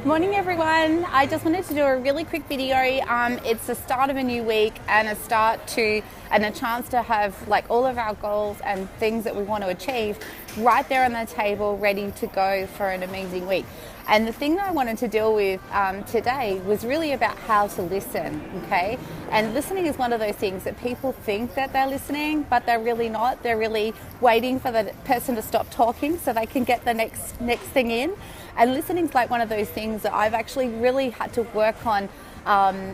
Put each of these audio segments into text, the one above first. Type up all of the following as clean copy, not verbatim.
Morning everyone. I just wanted to do a really quick video. It's the start of a new week and a chance to have like all of our goals and things that we want to achieve right there on the table, ready to go for an amazing week. And the thing that I wanted to deal with today was really about how to listen, okay? And listening is one of those things that people think that they're listening, but they're really not. They're really waiting for the person to stop talking so they can get the next thing in. And listening is like one of those things that I've actually really had to work on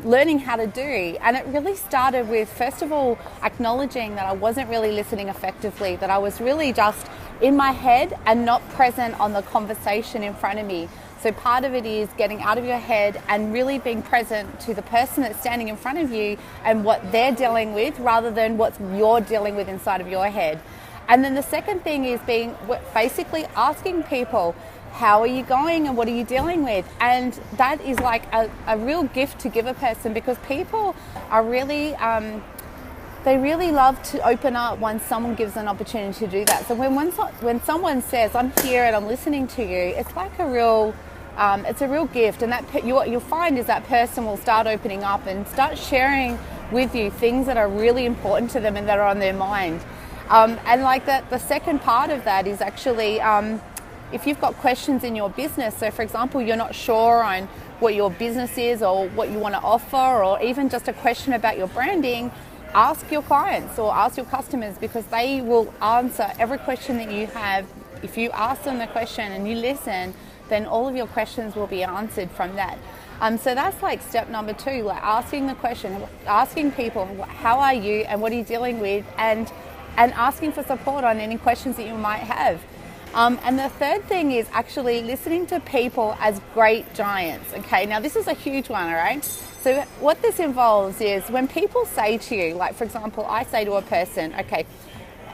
learning how to do. And it really started with, first of all, acknowledging that I wasn't really listening effectively, that I was really just in my head and not present on the conversation in front of me. So part of it is getting out of your head and really being present to the person that's standing in front of you and what they're dealing with rather than what you're dealing with inside of your head. And then the second thing is basically asking people, how are you going and what are you dealing with? And that is like a real gift to give a person, because people are really, they really love to open up when someone gives an opportunity to do that. So when someone says, I'm here and I'm listening to you, it's like a real gift. And what you'll find is that person will start opening up and start sharing with you things that are really important to them and that are on their mind. And like that, the second part of that is actually, if you've got questions in your business, so for example, you're not sure on what your business is or what you want to offer, or even just a question about your branding, ask your clients or ask your customers, because they will answer every question that you have. If you ask them the question and you listen, then all of your questions will be answered from that. So that's like step number 2, like asking the question, asking people, how are you and what are you dealing with, and asking for support on any questions that you might have. And the third thing is actually listening to people as great giants. Okay, now this is a huge one, all right? So what this involves is when people say to you, like for example, I say to a person, okay,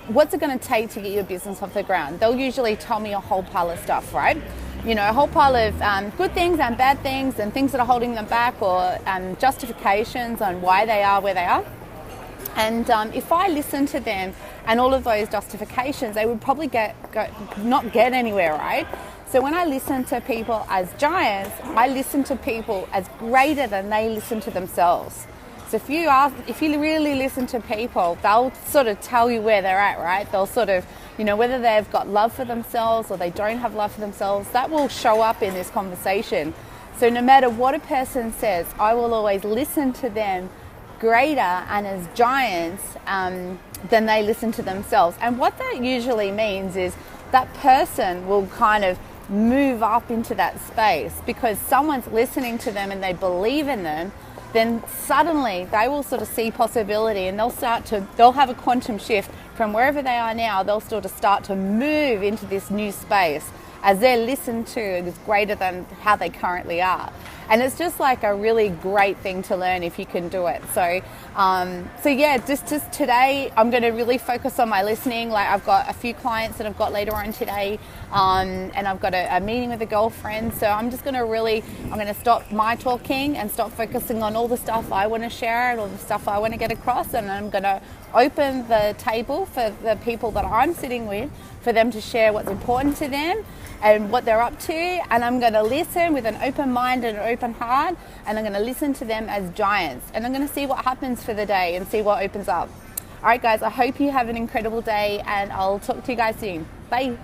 what's it going to take to get your business off the ground? They'll usually tell me a whole pile of stuff, right? You know, a whole pile of good things and bad things and things that are holding them back, or justifications on why they are where they are. And if I listen to them and all of those justifications, they would probably not get anywhere, right? So when I listen to people as giants, I listen to people as greater than they listen to themselves. So if you really listen to people, they'll sort of tell you where they're at, right? They'll sort of, you know, whether they've got love for themselves or they don't have love for themselves, that will show up in this conversation. So no matter what a person says, I will always listen to them greater and as giants than they listen to themselves. And what that usually means is that person will kind of move up into that space because someone's listening to them and they believe in them. Then suddenly they will sort of see possibility, and they'll have a quantum shift from wherever they are now. They'll sort of start to move into this new space as they're listened to is greater than how they currently are. And it's just like a really great thing to learn if you can do it. So yeah, just today, I'm going to really focus on my listening. Like I've got a few clients that I've got later on today, and I've got a meeting with a girlfriend. So I'm just going to stop my talking and stop focusing on all the stuff I want to share and all the stuff I want to get across. And I'm going to open the table for the people that I'm sitting with, for them to share what's important to them and what they're up to. And I'm going to listen with an open mind and an open heart, and I'm going to listen to them as giants, and I'm going to see what happens for the day and see what opens up. All right guys, I hope you have an incredible day, and I'll talk to you guys soon. Bye.